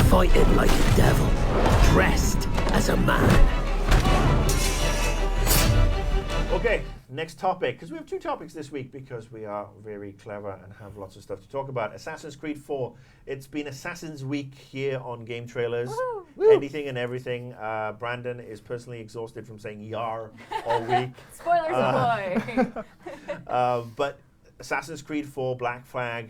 fighting like a devil, dressed as a man. Okay, next topic, because we have two topics this week because we are very clever and have lots of stuff to talk about. Assassin's Creed 4. It's been Assassin's Week here on GameTrailers. Woo. Anything and everything. Brandon is personally exhausted from saying "yar" all week. Spoilers ahoy! But Assassin's Creed 4 Black Flag,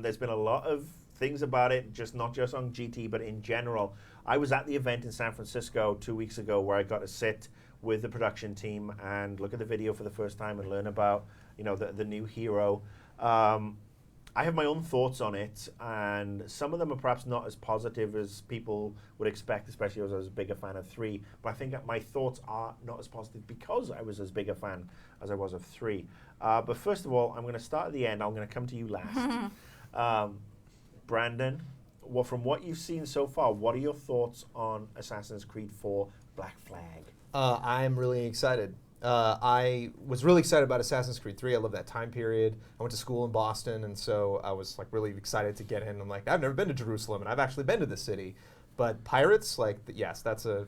there's been a lot of things about it, not just on GT, but in general. I was at the event in San Francisco 2 weeks ago where I got to sit with the production team and look at the video for the first time and learn about, the new hero. I have my own thoughts on it, and some of them are perhaps not as positive as people would expect, especially as I was a bigger fan of 3. But I think that my thoughts are not as positive because I was as big a fan as I was of 3. But first of all, I'm going to start at the end. I'm going to come to you last. Brandon, from what you've seen so far, what are your thoughts on Assassin's Creed 4 Black Flag? I'm really excited. I was really excited about Assassin's Creed 3. I love that time period. I went to school in Boston, and so I was really excited to get in. I'm like, I've never been to Jerusalem, and I've actually been to the city. But pirates, yes, that's a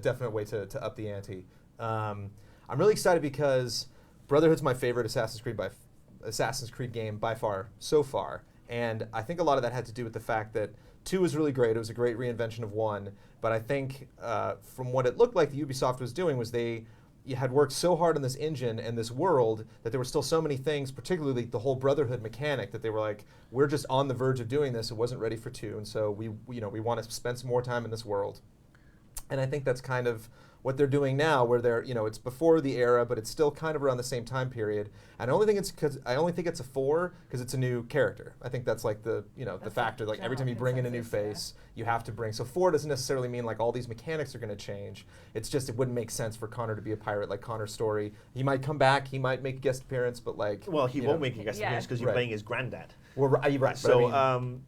definite way to up the ante. I'm really excited because Brotherhood's my favorite Assassin's Creed game by far so far, and I think a lot of that had to do with the fact that 2 was really great. It was a great reinvention of 1. But I think from what it looked like the Ubisoft was doing was you had worked so hard on this engine and this world that there were still so many things, particularly the whole Brotherhood mechanic, that they were like, we're just on the verge of doing this. It wasn't ready for 2, and so we want to spend some more time in this world. And I think that's kind of what they're doing now, where they're, it's before the era, but it's still kind of around the same time period. And I only think it's a 4 because it's a new character. I think that's the factor. Like every time you bring in a new face, you have to bring. So 4 doesn't necessarily mean all these mechanics are going to change. It's just it wouldn't make sense for Connor to be a pirate like Connor's story. He might come back, he might make a guest appearance, but he won't make a guest appearance because you're playing his granddad. Well, right. So,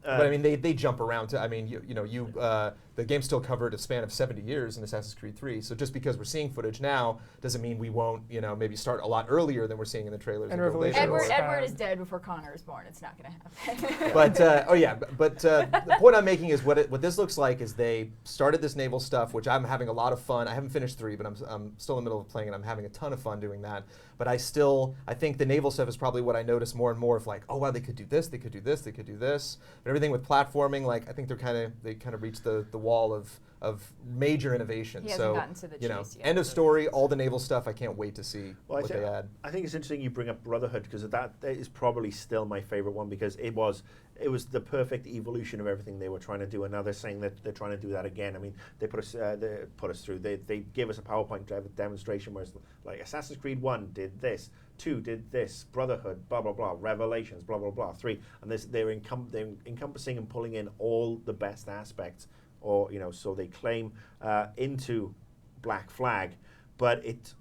but I mean, they jump around to. The game still covered a span of 70 years in Assassin's Creed 3. So just because we're seeing footage now doesn't mean we won't, maybe start a lot earlier than we're seeing in the trailers. And Revelation. Edward is dead before Connor is born. It's not going to happen. But the point I'm making is what this looks like is they started this naval stuff, which I'm having a lot of fun. I haven't finished 3, but I'm still in the middle of playing, and I'm having a ton of fun doing that. But I think the naval stuff is probably what I notice more and more of oh wow, they could do this, they could do this, they could do this. But everything with platforming, I think they kind of reached the wall of major innovation. He hasn't gotten to the chase yet. End of story, all the naval stuff, I can't wait to see what they add. I think it's interesting you bring up Brotherhood because that is probably still my favorite one because it was the perfect evolution of everything they were trying to do, and now they're saying that they're trying to do that again. I mean, they put us through. They gave us a PowerPoint demonstration where it's like Assassin's Creed 1 did this, 2 did this, Brotherhood, blah blah blah, Revelations, blah blah blah, 3, and they're encompassing and pulling in all the best aspects, or so they claim into Black Flag, but it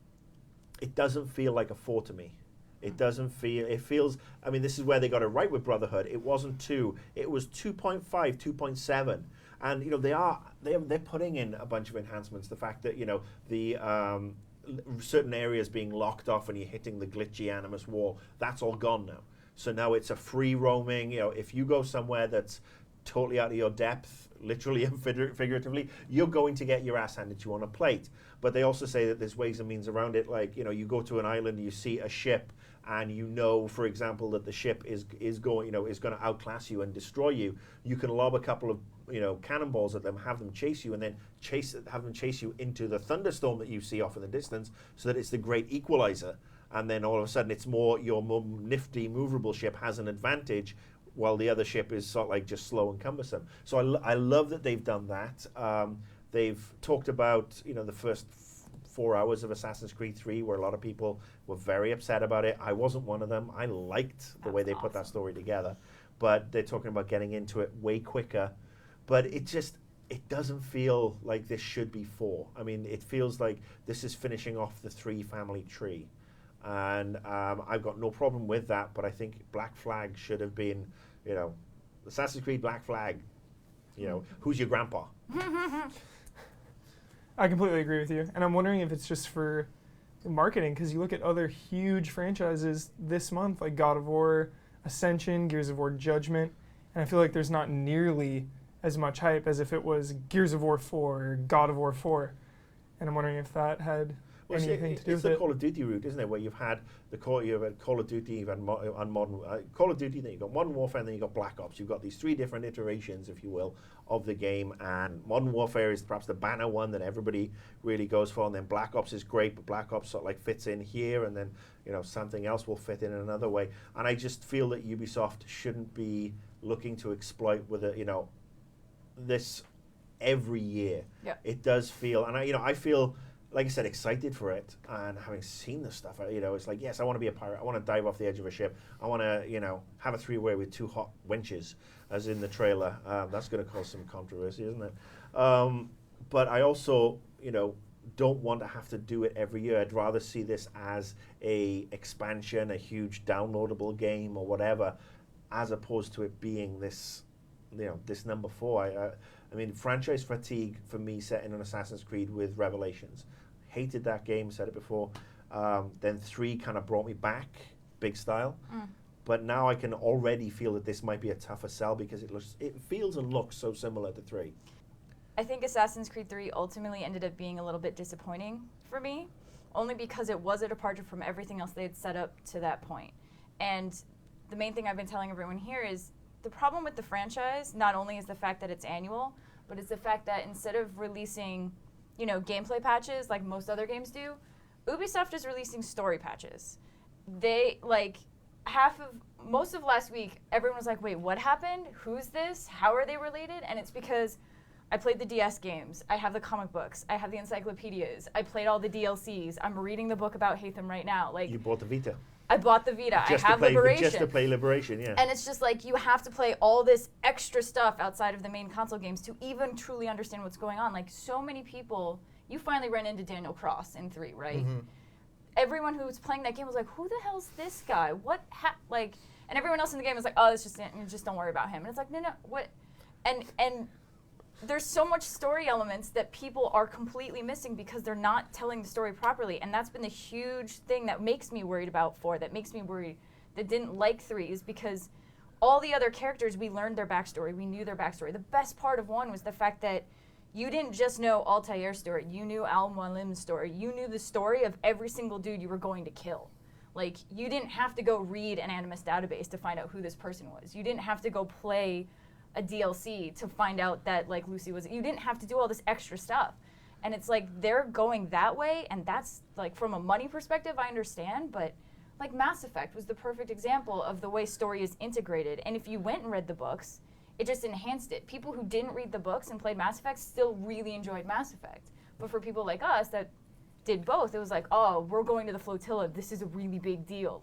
doesn't feel like a 4 to me. It doesn't feel, it feels, I mean, this is where they got it right with Brotherhood. It wasn't 2, it was 2.5, 2.7. And, they're putting in a bunch of enhancements. The fact that, the certain areas being locked off and you're hitting the glitchy Animus wall, that's all gone now. So now it's a free roaming, if you go somewhere that's totally out of your depth, literally and figuratively, you're going to get your ass handed to you on a plate. But they also say that there's ways and means around it, you go to an island, you see a ship, and for example, that the ship is going to outclass you and destroy you. You can lob a couple of cannonballs at them, have them chase you, and then have them chase you into the thunderstorm that you see off in the distance, so that it's the great equalizer. And then all of a sudden, it's your more nifty, movable ship has an advantage, while the other ship is sort of just slow and cumbersome. So I love that they've done that. They've talked about the first 4 hours of Assassin's Creed 3, where a lot of people were very upset about it. I wasn't one of them. I liked the way they put that story together. But they're talking about getting into it way quicker. But it doesn't feel like this should be 4. I mean, it feels like this is finishing off the 3 family tree. And I've got no problem with that, but I think Black Flag should have been, Assassin's Creed Black Flag. Who's your grandpa? I completely agree with you. And I'm wondering if it's just for marketing, because you look at other huge franchises this month, like God of War, Ascension, Gears of War Judgment, and I feel like there's not nearly as much hype as if it was Gears of War 4 or God of War 4. And I'm wondering if that had anything to do it's with the it. Call of Duty route, isn't it? Where you've had you've had Call of Duty, you've had on Modern Call of Duty, then you've got Modern Warfare, and then you've got Black Ops. You've got these 3 different iterations, if you will, of the game. And Modern Warfare is perhaps the banner one that everybody really goes for. And then Black Ops is great, but Black Ops sort of like fits in here, and then something else will fit in another way. And I just feel that Ubisoft shouldn't be looking to exploit with this every year. Yeah. It does feel, and I feel, like I said, excited for it, and having seen the stuff, it's like, yes, I want to be a pirate. I want to dive off the edge of a ship. I want to, have a 3-way with 2 hot wenches, as in the trailer. That's going to cause some controversy, isn't it? But I also, don't want to have to do it every year. I'd rather see this as a expansion, a huge downloadable game or whatever, as opposed to it being this, this number 4. I mean, franchise fatigue for me set in on Assassin's Creed with Revelations. Hated that game, said it before. Then 3 kind of brought me back, big style. But now I can already feel that this might be a tougher sell because it feels and looks so similar to 3. I think Assassin's Creed 3 ultimately ended up being a little bit disappointing for me, only because it was a departure from everything else they had set up to that point. And the main thing I've been telling everyone here is the problem with the franchise not only is the fact that it's annual, but it's the fact that instead of releasing, gameplay patches like most other games do, Ubisoft is releasing story patches. They, most of last week, everyone was like, wait, what happened? Who's this? How are they related? And it's because I played the DS games, I have the comic books, I have the encyclopedias, I played all the DLCs, I'm reading the book about Hatham right now. You bought the Vita. I bought the Vita. Just I have Liberation. Just to play Liberation, yeah. And it's just like you have to play all this extra stuff outside of the main console games to even truly understand what's going on. Like so many people, you finally ran into Daniel Cross in 3, right? Mm-hmm. Everyone who was playing that game was like, who the hell's this guy? And everyone else in the game was like, oh, it's just don't worry about him. And it's like, no, what? And there's so much story elements that people are completely missing because they're not telling the story properly. And that's been the huge thing that makes me worried about 4, that makes me worried that didn't like 3, is because all the other characters, we learned their backstory. We knew their backstory. The best part of 1 was the fact that you didn't just know Altair's story. You knew Al-Mualim's story. You knew the story of every single dude you were going to kill. Like, you didn't have to go read an Animus database to find out who this person was. You didn't have to go play a DLC to find out that Lucy was. You didn't have to do all this extra stuff. And it's like they're going that way, and that's from a money perspective I understand, but Mass Effect was the perfect example of the way story is integrated. And if you went and read the books, it just enhanced it. People who didn't read the books and played Mass Effect still really enjoyed Mass Effect. But for people like us that did both, it was like, oh, we're going to the flotilla, this is a really big deal.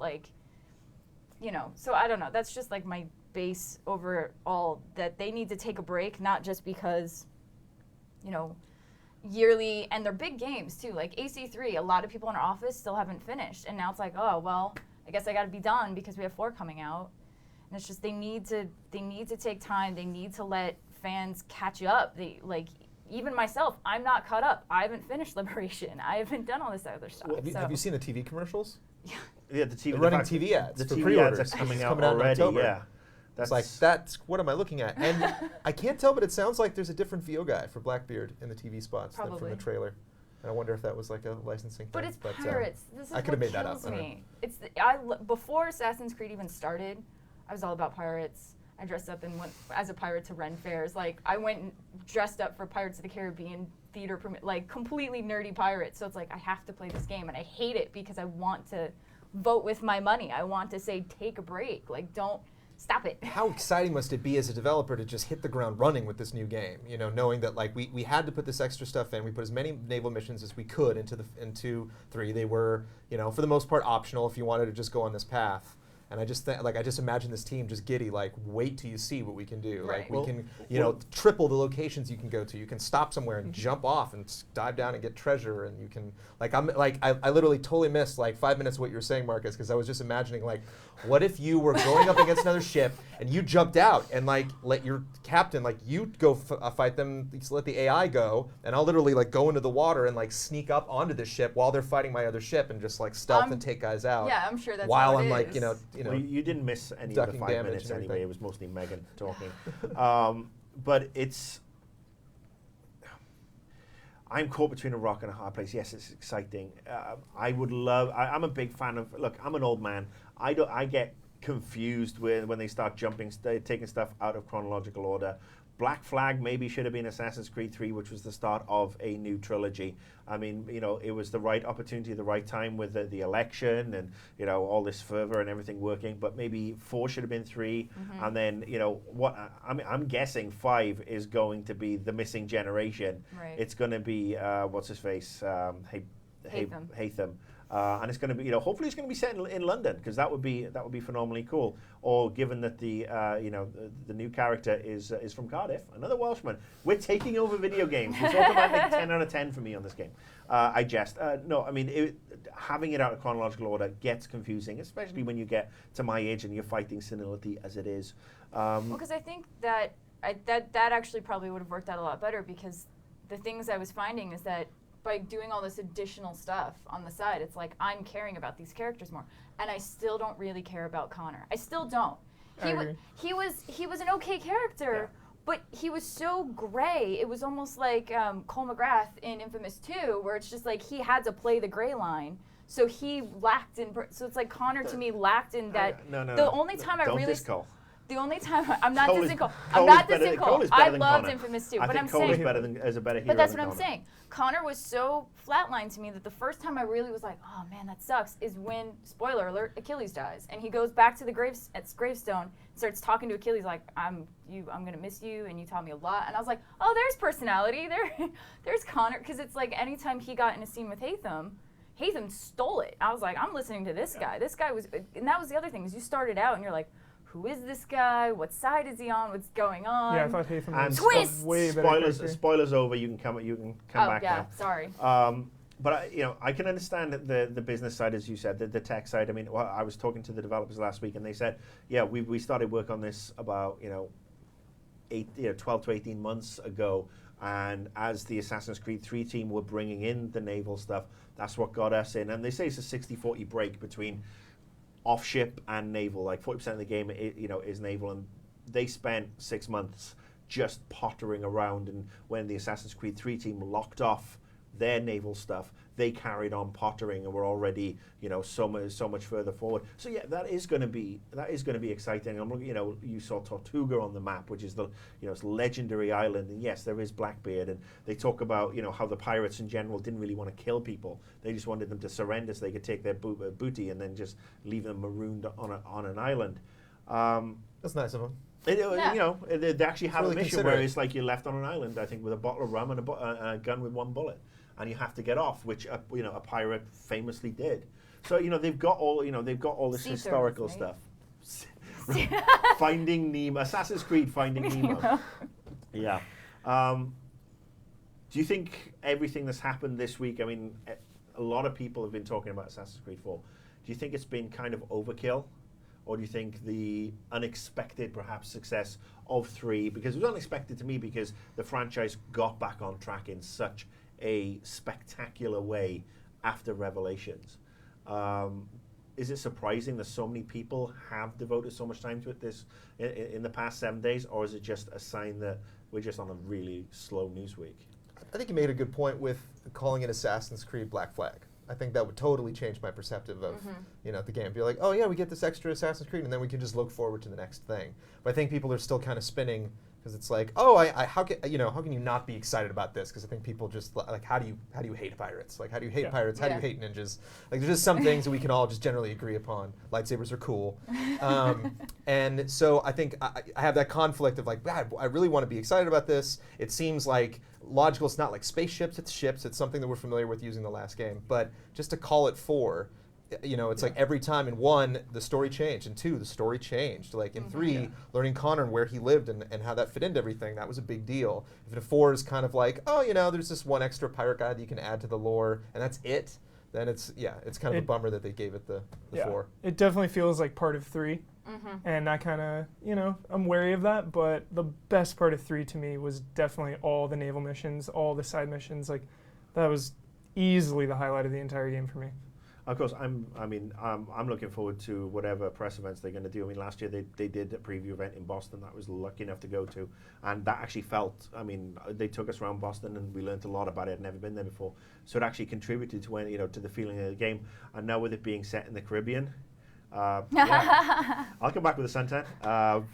So I don't know, that's just my base overall, that they need to take a break, not just because, yearly, and they're big games too, like AC3, a lot of people in our office still haven't finished, and now it's like, oh, well, I guess I gotta be done because we have 4 coming out. And it's just, they need to take time, they need to let fans catch up. Even myself, I'm not caught up. I haven't finished Liberation. I haven't done all this other stuff. Well, have you seen the TV commercials? Yeah, the TV. They're running TV ads The for TV pre-orders. ads are coming It's out coming out in already. October. Yeah, that's what am I looking at? And I can't tell, but it sounds like there's a different VO guy for Blackbeard in the TV spots than from Probably. the trailer. And I wonder if that was a licensing But thing. it's pirates. This is I could have what made that up. kills I don't me. It's before Assassin's Creed even started, I was all about pirates. I dressed up and went as a pirate to Ren fairs. I went and dressed up for Pirates of the Caribbean theater, completely nerdy pirates. So it's I have to play this game, and I hate it because I want to vote with my money. I want to say, take a break. Don't stop it. How exciting must it be as a developer to just hit the ground running with this new game? Knowing that we had to put this extra stuff in. We put as many naval missions as we could into 3. They were, for the most part, optional if you wanted to just go on this path. And I just I just imagine this team just giddy, wait till you see what we can do. Right. We can, triple the locations you can go to. You can stop somewhere and jump off and dive down and get treasure. And you can, I literally totally missed 5 minutes of what you were saying, Marcus, because I was just imagining what if you were going up against another ship and you jumped out and let your captain, you go fight them, let the AI go, and I'll literally go into the water and sneak up onto the ship while they're fighting my other ship and just stealth and take guys out. Yeah, I'm sure that's while how it I'm is. Well, you didn't miss any of the ducking 5 damage minutes and anyway. everything. It was mostly Megan talking. but it's. I'm caught between a rock and a hard place. Yes, it's exciting. I would love. I'm a big fan of. Look, I'm an old man. I get confused when they start taking stuff out of chronological order. Black Flag maybe should have been Assassin's Creed 3, which was the start of a new trilogy. I mean, it was the right opportunity, the right time with the election and, all this fervor and everything working. But maybe 4 should have been 3. And then, I'm guessing 5 is going to be the missing generation. Right. It's going to be, what's his face? Hatham. And it's going to be, hopefully it's going to be set in London, because that would be phenomenally cool. Or given that the new character is from Cardiff, another Welshman. We're taking over video games. It's automatic 10 out of 10 for me on this game. I jest. No, I mean, having it out of chronological order gets confusing, especially when you get to my age and you're fighting senility as it is. Well, because I think that actually probably would have worked out a lot better, because the things I was finding is that by doing all this additional stuff on the side, it's like I'm caring about these characters more, and I still don't really care about Connor. I still don't. He was an okay character, but he was so gray. It was almost like Cole McGrath in Infamous 2, where it's just like he had to play the gray line. So he lacked in. So it's like Connor to me lacked in that. The only time I really. The only time I'm not dissing Cole. I'm not dissing Cole. I loved Infamous 2, but I'm saying. Cole is better as a better hero. But that's than what I'm Connor. saying. Connor was so flatlined to me that the first time I really was like, oh man, that sucks, is when, spoiler alert, Achilles dies. And he goes back to the gravestone, starts talking to Achilles like, I'm gonna miss you, and you taught me a lot. And I was like, oh, there's personality. There's Connor. Because it's like anytime he got in a scene with Hatham stole it. I was like, I'm listening to this guy. This guy was, and that was the other thing, is you started out and you're like, who is this guy? What side is he on? What's going on? Yeah, I thought Hatham was Twist! way better. Spoilers over. You can come back now. Sorry. But I can understand the business side, as you said, the tech side. I mean, I was talking to the developers last week, and they said, yeah, we started work on this about 12 to 18 months ago. And as the Assassin's Creed 3 team were bringing in the naval stuff, that's what got us in. And they say it's a 60-40 break between off-ship and naval. Like 40% of the game, is naval, and they spent 6 months just pottering around. And when the Assassin's Creed 3 team locked off their naval stuff, they carried on pottering and were already, so much further forward. So yeah, that is going to be exciting. I'm looking, you saw Tortuga on the map, which is it's a legendary island, and yes, there is Blackbeard, and they talk about how the pirates in general didn't really want to kill people. They just wanted them to surrender so they could take their booty and then just leave them marooned on an island. That's nice of them. They actually have really a mission considerate. where it's like you're left on an island, I think, with a bottle of rum and a gun with one bullet, and you have to get off, which a pirate famously did. So they've got all this Sea historical turtles, stuff. Finding Nemo, Assassin's Creed Finding Nemo. Yeah. Do you think everything that's happened this week? I mean, a lot of people have been talking about Assassin's Creed 4. Do you think it's been kind of overkill? Or do you think the unexpected, perhaps, success of 3, because it was unexpected to me because the franchise got back on track in such a spectacular way after Revelations. Is it surprising that so many people have devoted so much time to it in the past 7 days, or is it just a sign that we're just on a really slow news week? I think you made a good point with calling it Assassin's Creed Black Flag. I think that would totally change my perspective of the game. Be like, oh yeah, we get this extra Assassin's Creed, and then we can just look forward to the next thing. But I think people are still kind of spinning because it's like, oh, how can you not be excited about this? Because I think people just like, how do you hate pirates? Like, how do you hate pirates? How do you hate ninjas? Like, there's just some things that we can all just generally agree upon. Lightsabers are cool, and so I think I have that conflict of like, God, I really want to be excited about this. It seems like logical. It's not like spaceships. It's ships. It's something that we're familiar with using the last game. But just to call it 4. It's like every time in 1, the story changed. In 2, the story changed. Like in 3, learning Connor and where he lived and how that fit into everything, that was a big deal. If in 4 is kind of like, oh, there's this one extra pirate guy that you can add to the lore, and that's it, then it's kind of a bummer that they gave it the 4. It definitely feels like part of 3. And I kind of, I'm wary of that, but the best part of 3 to me was definitely all the naval missions, all the side missions. Like, that was easily the highlight of the entire game for me. Of course, I'm looking forward to whatever press events they're going to do. I mean, last year they did a preview event in Boston that I was lucky enough to go to, and that actually felt. I mean, they took us around Boston and we learned a lot about it. I'd never been there before, so it actually contributed to to the feeling of the game. And now with it being set in the Caribbean, yeah, I'll come back with a suntan.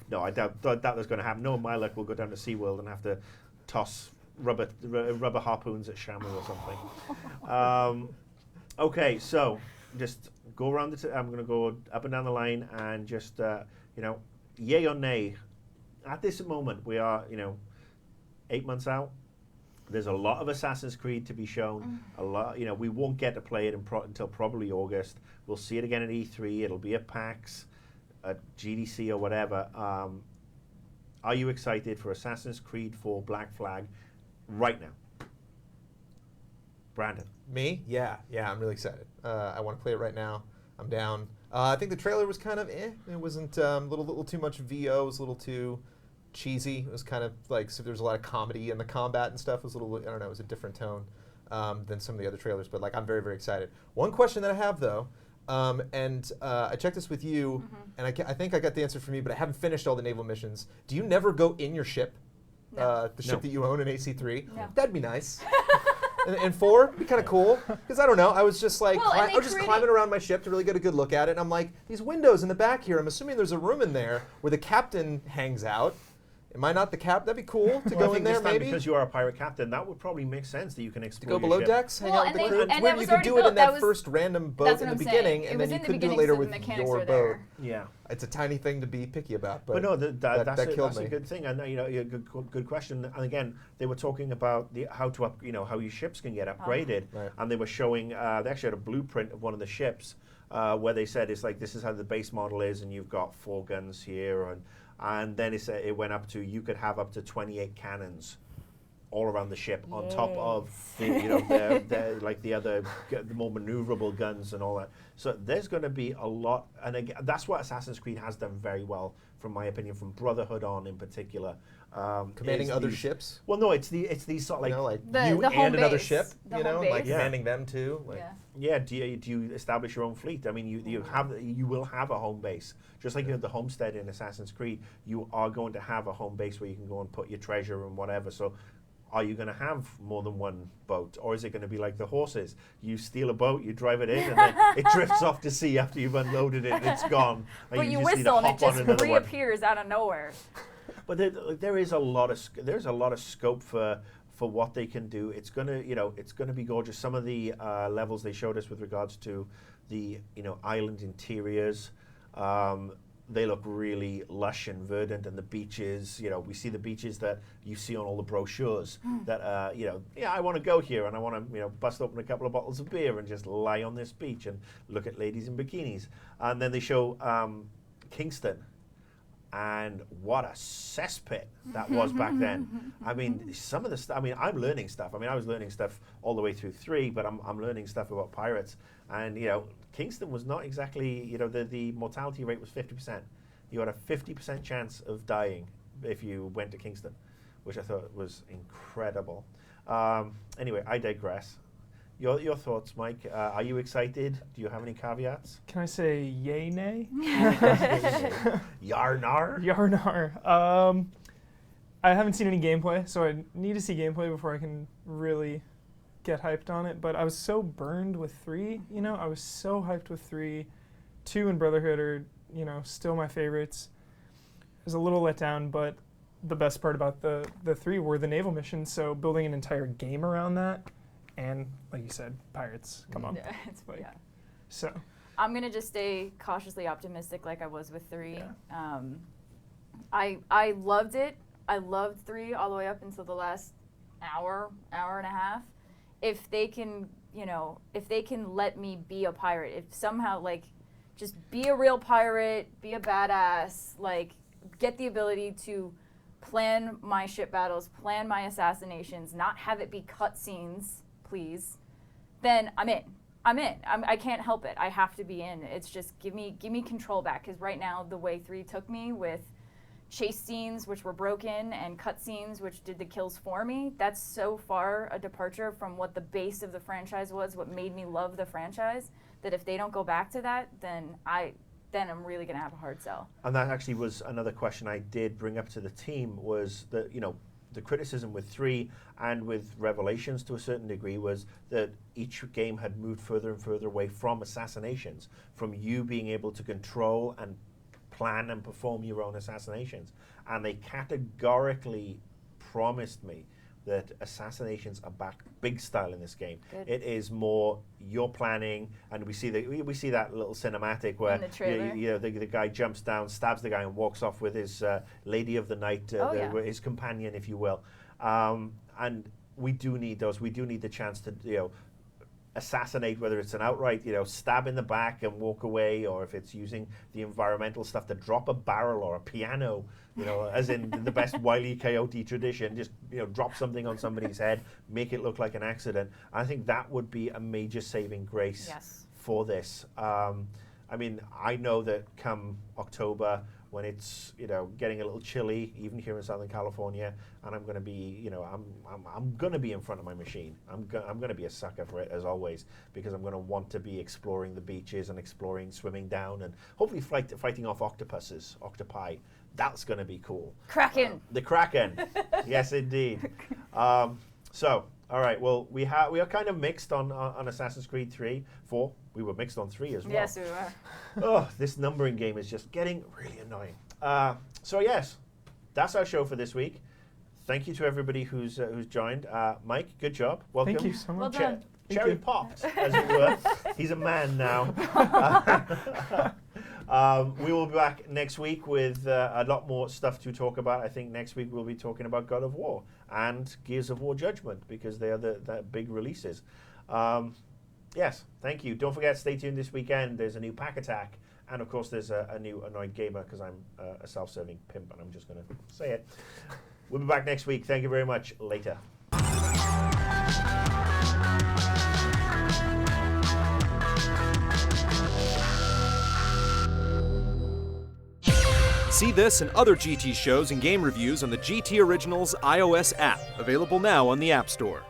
No, I doubt that's going to happen. No, my luck, we'll go down to SeaWorld and have to toss rubber harpoons at Shamu or something. Okay, so just go around I'm going to go up and down the line and just, yay or nay. At this moment, we are, 8 months out. There's a lot of Assassin's Creed to be shown. A lot, we won't get to play it until probably August. We'll see it again at E3. It'll be at PAX, at GDC or whatever. Are you excited for Assassin's Creed 4 Black Flag right now? Brandon. Me? Yeah, I'm really excited. I want to play it right now. I'm down. I think the trailer was kind of It wasn't a little too much VO. It was a little too cheesy. It was kind of like, so there was a lot of comedy in the combat and stuff. It was a little, I don't know, it was a different tone than some of the other trailers. But like, I'm very, very excited. One question that I have though, and I checked this with you, and I think I got the answer from you, but I haven't finished all the naval missions. Do you never go in your ship? No. The ship that you own in AC3? No. That'd be nice. And 4 would be kind of cool, because I don't know, I was just like, I was just climbing around my ship to really get a good look at it, and I'm like, these windows in the back here, I'm assuming there's a room in there where the captain hangs out. Am I not the cap? That'd be cool to go in there, maybe. Because you are a pirate captain, that would probably make sense that you can explore. To go below your decks, hang out with the crew. and Where that you was could do already it in built. that first random boat That's in the what I'm beginning, saying. and It then was you in the could do it beginning, later so the with mechanics your were boat. there. Yeah. It's a tiny thing to be picky about, But no, that that's killed me. a good thing. And a good question. And again, they were talking about how your ships can get upgraded, Right. and they were showing. They actually had a blueprint of one of the ships where they said it's like this is how the base model is, and you've got 4 guns here, and then it went up to you could have up to 28 cannons all around the ship on top of the more maneuverable guns and all that. So there's going to be a lot, and again, that's what Assassin's Creed has done very well, from my opinion, from Brotherhood on in particular. Commanding other ships? Well, no, it's these sort of like you the home and another base. ship, The you know, home like base. commanding them too. Like, Yeah. yeah. Do you establish your own fleet? I mean, you will have a home base, just like you have the homestead in Assassin's Creed. You are going to have a home base where you can go and put your treasure and whatever. So, are you going to have more than one boat, or is it going to be like the horses? You steal a boat, you drive it in, and then it drifts off to sea after you've unloaded it, and it's gone. And But you just need to whistle and it hop on just another one. reappears out of nowhere. But there is a lot of scope for what they can do. It's gonna be gorgeous. Some of the levels they showed us with regards to the island interiors, they look really lush and verdant, and the beaches. We see the beaches that you see on all the brochures. That I want to go here and I want to bust open a couple of bottles of beer and just lie on this beach and look at ladies in bikinis. And then they show Kingston. And what a cesspit that was back then. I mean, some of the stuff, I'm learning stuff. I was learning stuff all the way through 3, but I'm learning stuff about pirates. And, Kingston was not exactly, the mortality rate was 50%. You had a 50% chance of dying if you went to Kingston, which I thought was incredible. Anyway, I digress. Your thoughts, Mike? Are you excited? Do you have any caveats? Can I say yay, nay? Yarnar? Yarnar. I haven't seen any gameplay, so I need to see gameplay before I can really get hyped on it. But I was so burned with 3, I was so hyped with 3. 2 and Brotherhood are, still my favorites. I was a little let down, but the best part about the 3 were the naval missions, so building an entire game around that. And like you said, pirates, come on. Yeah, So I'm gonna just stay cautiously optimistic, like I was with 3. Yeah. I loved it. I loved 3 all the way up until the last hour and a half. If they can, let me be a pirate, if somehow just be a real pirate, be a badass, get the ability to plan my ship battles, plan my assassinations, not have it be cutscenes, please, then I'm in. I can't help it. I have to be in. It's just give me control back, because right now the way 3 took me with chase scenes which were broken and cutscenes which did the kills for me, that's so far a departure from what the base of the franchise was, what made me love the franchise, that if they don't go back to that, then I'm really gonna have a hard sell. And that actually was another question I did bring up to the team, was that, the criticism with 3 and with Revelations to a certain degree was that each game had moved further and further away from assassinations, from you being able to control and plan and perform your own assassinations. And they categorically promised me that assassinations are back big style in this game. Good. It is more you're planning, and we see that little cinematic where In the trailer. the guy jumps down, stabs the guy, and walks off with his lady of the night, his companion, if you will. And we do need those. We do need the chance to assassinate, whether it's an outright stab in the back and walk away, or if it's using the environmental stuff to drop a barrel or a piano, as in the best Wile E. Coyote tradition, just drop something on somebody's head, make it look like an accident. I think that would be a major saving grace for this. I mean, I know that come October, when it's getting a little chilly, even here in Southern California, and I'm going to be I'm going to be in front of my machine. I'm going to be a sucker for it, as always, because I'm going to want to be exploring the beaches and exploring swimming down and hopefully fighting off octopi. That's going to be cool. Kraken. The Kraken. Yes, indeed. So, all right. Well, we are kind of mixed on Assassin's Creed 4. We were mixed on 3 as well. Yes, we were. Oh, this numbering game is just getting really annoying. So yes, that's our show for this week. Thank you to everybody who's joined. Mike, good job. Welcome. Thank you so much. Well done. Cherry popped, as it were. He's a man now. We will be back next week with a lot more stuff to talk about. I think next week we'll be talking about God of War and Gears of War Judgment, because they are the big releases. Yes, thank you. Don't forget, stay tuned this weekend. There's a new Pack Attack. And of course, there's a new Annoyed Gamer, because I'm a self-serving pimp and I'm just going to say it. We'll be back next week. Thank you very much. Later. See this and other GT shows and game reviews on the GT Originals iOS app, available now on the App Store.